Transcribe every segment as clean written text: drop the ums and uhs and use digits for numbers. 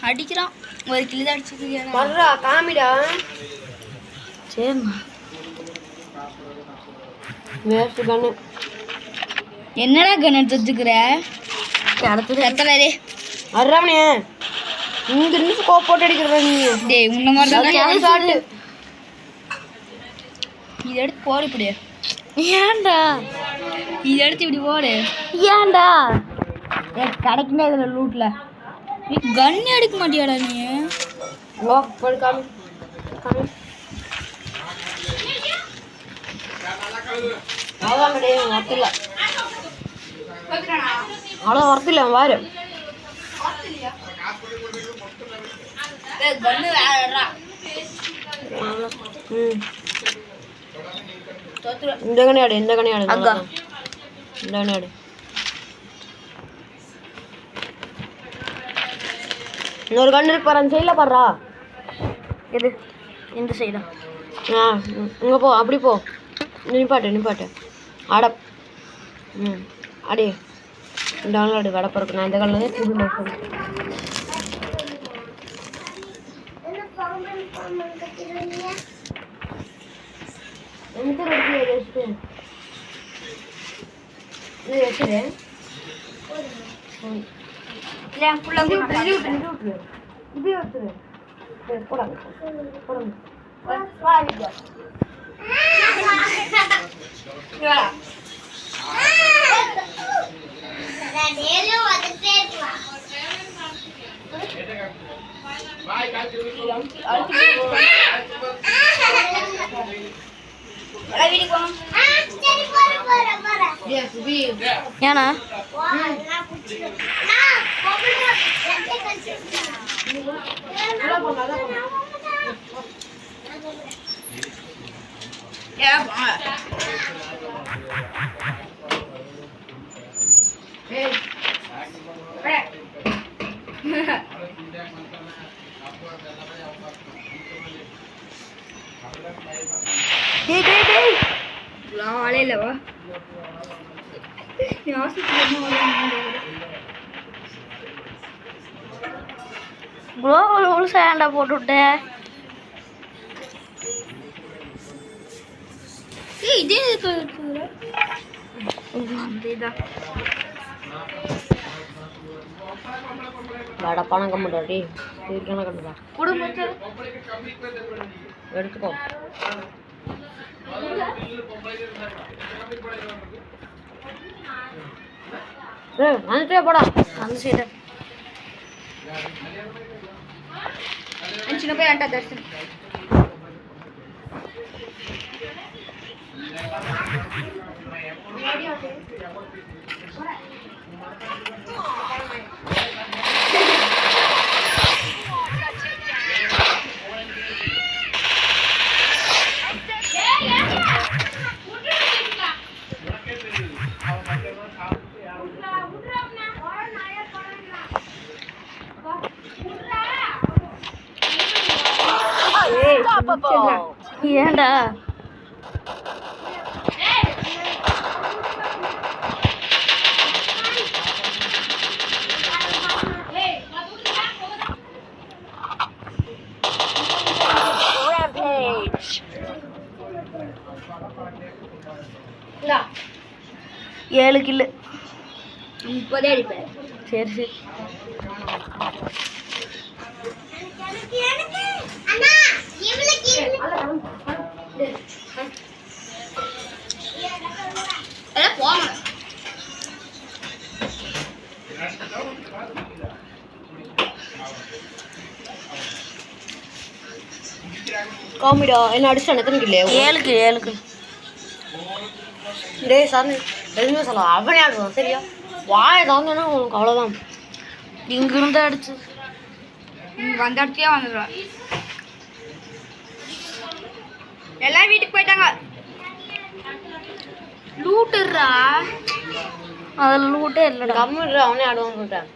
அடிக்கிறான் ஒரு கிளி தான் அடிச்சது காமிடா சரிம்மா என்னடா கன் எடுத்து வச்சுக்கிற அடுத்தது எத்தனை அறாமனே இங்க இருந்து கோப் போட்டு அடிக்கிற நீ டேய் உன்ன மாதிரி தான் இது எடுத்து போடு இப்படி ஏன்டா இது எடுத்து இப்படி போடு ஏன்டா கிடைக்குமே இதில் லூட்டில் நீ கன் எடுக்க மாட்டியாடா நீ லாக் போடு காமி காமி அவ்வளோ வரத்தில்ல அவ்வளோ வரத்தில்ல வாரு இந்த கணியாடு இந்த கணியாடு அக்கா இந்த கணியாடு இன்னொரு கண்ணு இருக்கு பாரு அந்த சைடில் பாடுறா எது இந்த சைடா இங்கே போ அப்படி போ நிப்பாட்டு ஆட அடி டவுன்லோடு கடப்ப இருக்கு நான் இந்த காலில் புது ஏன்னா வாழையிலவா குளோபல் சேண்டா போட்டு விட்டேன் இதே பணம் கம்மிட்டாடி தீர்க்கான கண்டுதா குடும்பத்தை எடுத்துக்கோ வந்துட்டே போடா அந்த சைடு சின்ன போய் ஆண்டா தரிசனம் ஏண்டா ஏழு கில்லு 30 அடிப்பேன் சரி சரி காமிடா என்ன அடிச்சு எத்தனை இல்லையா 7 டேய் சார் எதுவுமே சொல்ல அவனே ஆடுவான் சரியா வாயை தாங்கன்னா உனக்கு அவ்வளோதான் இங்கிருந்து அடிச்சு வந்த இடத்தையே வந்துடுவான் எல்லாம் வீட்டுக்கு போயிட்டாங்க லூட்டுறா அதில் லூட்டே இல்லைடா. கம்முன்ற அவனே ஆடுவான்னு சொல்லிட்டேன்.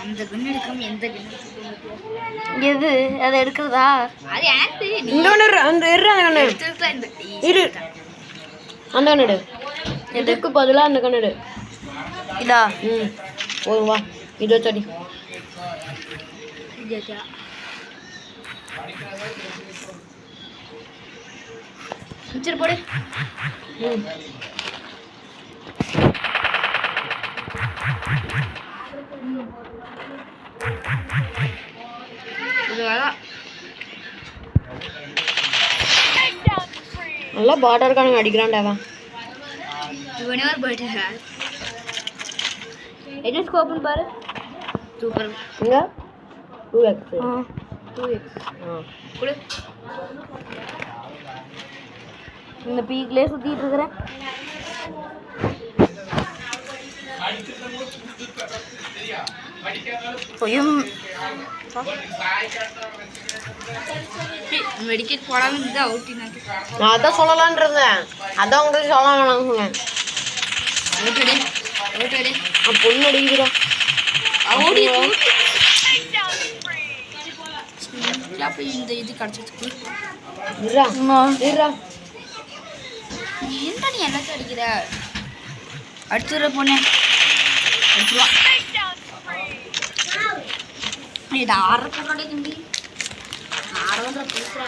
அந்த கன் எடுக்காம எந்த கன் எது அதை எடுக்கிறதா? அது ஆக்ட் இன்னொன்று அந்த இரு அந்த கண்ணு இந்த இரு அந்த கண்ணு இதுக்கு பதிலாக அந்த கண்ணு இதா. ம் போதும் வா. இது சரி மிச்சர் போடு. ம் இது வேணாம். நல்லா பார்டர் கணக்கு அடிக்கிறான்டா அவன். இவனே ஒரு போயிட்டு என்ன ஸ்கோப்னு பாரு. சூப்பர். இங்க 2x 2x ஆ கொடு. இந்த பீக்லேயே சுற்றிட்டு இருக்கிறேன். மெடிக்கேட் போடாமல் இருந்தால் அவுட்டினாக்கு. நான் அதான் சொல்லலான் இருந்தேன். அதான் உங்களுக்கு சொல்ல வேணாம்னு சொன்னேன். அவுட்டடே அவுட்டடே பொண்ணு அடிக்கிறா ஓடி அப்படி இந்த இது கிடச்சிச்சு. இருடா இருடா என்ன நீ எல்லாத்தையும் அடிக்கிற? அடிச்சுடுற பொண்ணே அடிச்சுடுவா. இது ஆற பொண்ணோட தம்பி ஆறவன்ற பேசுறா.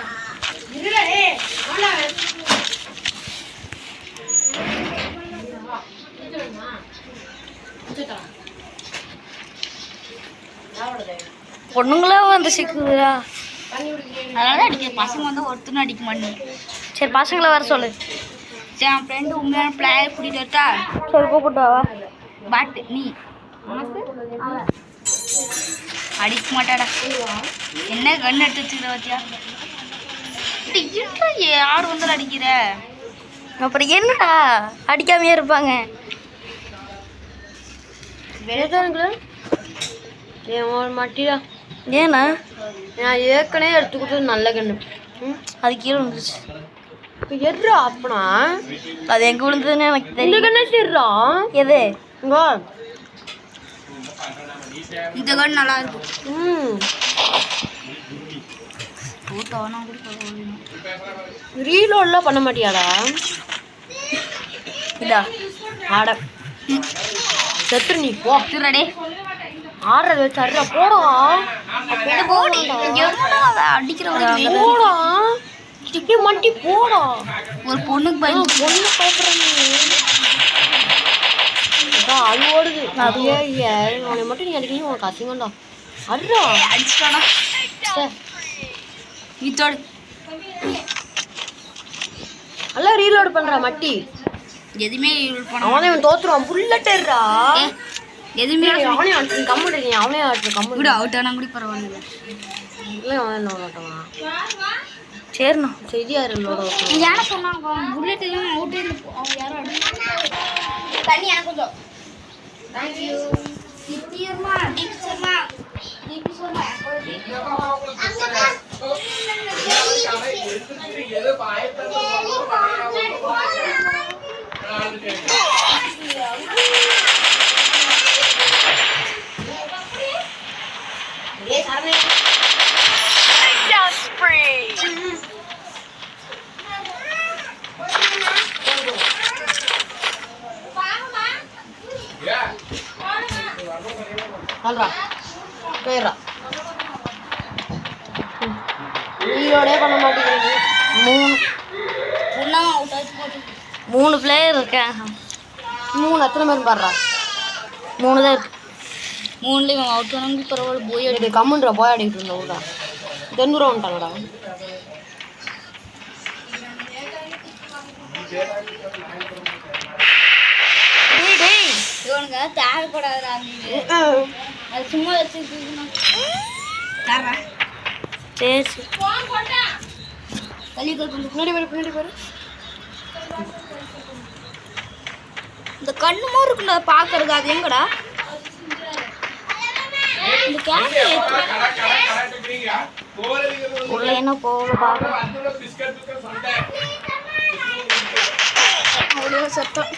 பொண்ணுங்களும் வந்து சிக்குதுடா. அதனால அடிக்க பசங்க வந்து ஒருத்தனும் அடிக்க மாட்டேன். சரி பசங்களை வர சொல்லு. சரி என் ஃப்ரெண்டு உண்மையான பிளேயர் கூட்டிகிட்டு வரட்டா? சரி கூப்பிட்டு வா. பாட்டு நீ அடிக்க மாட்டாடா. என்ன கன் எடுத்து வச்சுக்கிற பார்த்தியா? யார் வந்து அடிக்கிற? அப்புறம் என்னடா அடிக்காமையே இருப்பாங்க. மட்டிடா ஏண்ணா நான் ஏற்கனவே எடுத்து கொடுத்தது நல்ல கண்ணு. அது கீழே வந்துருச்சு. இப்போ எர்றா அப்பனா அது எங்கே விழுந்ததுன்னு எனக்கு இந்த தெரியும். கண்ணே சரிடா. எது இங்க இந்த கன் நல்லா இருக்கும். ம் போட்டோன்னா ரீலோட்லாம் பண்ண மாட்டியாடா? இதா ஆட செத்துரு நீ போ. திருடே ஆடுறது வச்சு அடிடா போடா அடிக்கிறவங்க போடா இப்படி மட்டி போடா. ஒரு பொண்ணுக்கு பயந்து பொண்ணு பயப்படுறேன். அது ஓடுது. அவனை மட்டும் நீ அடிக்கணும். உனக்கு அசிங்கம்டா. அட்ரா அடிச்சிட்டாடா. இதோடு நல்லா ரீலோட் பண்றா மட்டி. எதுவுமே அவனே அவன் தோத்துருவான். புல்லட்டா எதுவுமே அவனே ஆட்டு கம்முடு. நீ அவனே ஆட்டு கம்முடு. கூட அவுட் ஆனால் கூட பரவாயில்ல. இல்லை அவன் என்ன மாட்டான். சரிண்ணா செய்தியா ரீலோட யாரை சொன்னாங்க புல்லட் எல்லாம் அவுட்டே அவங்க யாரும் தண்ணி எனக்கு கொஞ்சம். தேங்க்யூ சித்தியம்மா தீப்சம்மா தீப்சம்மா போயிடுறா. ரீலோடே பண்ண மாட்டேங்கிறீங்க. 3 பிளேயர் இருக்காங்க. 3 எத்தனை பேர் பாடுறா? 3 தான் இருக்கு. 3லேயும் அவுட் ஆனவங்க பரவாயில்ல. போய் இது கம்முன்றா போய் ஆடிக்கிட்டு இருந்த ஊரா தென்னூரம் வந்துட்டாங்கடா. இவனுங்க தேவைப்படாதா? அது சும்மா வச்சுருக்கேன். சரி சரி பின்னாடி பாரு. இந்த கண்ணு மாதிரி இருக்குண்டா பார்க்கறதுக்கு. அது எங்கடா இந்த கேமரா? வரலைன்னா போகணும் பாரு. அவ்வளோ சத்தம்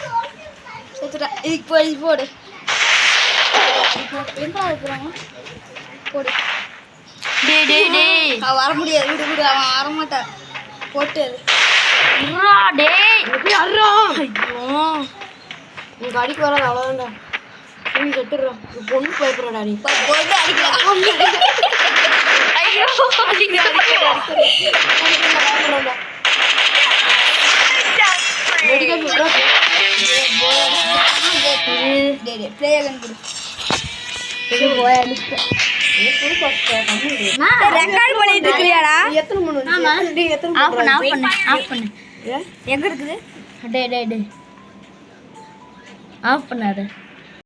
செத்துட்டேன். இதுக்கு போய் போடு. எங்கே இருக்கிறாங்க போடு. அவன் வர முடியாது. விடு விடு, அவன் வரமாட்டான். போட்டு உங்க அடிக்கு வராது அவ்வளோதான்டா. நீ கட்டுடுறோம் பொண்ணு பயப்படுறா நீ. பொண்ணு அடிக்கிறான். ஐயோ ரெக்கார்ட் பண்ணிட்டு இருக்கிறியாடா? எத்தனை மணி ஆஃப் பண்ணு ஆஃப் பண்ணு ஆஃப் பண்ணு. எங்க இருக்குது? டே டே டே ஆஃப் பண்ணாத.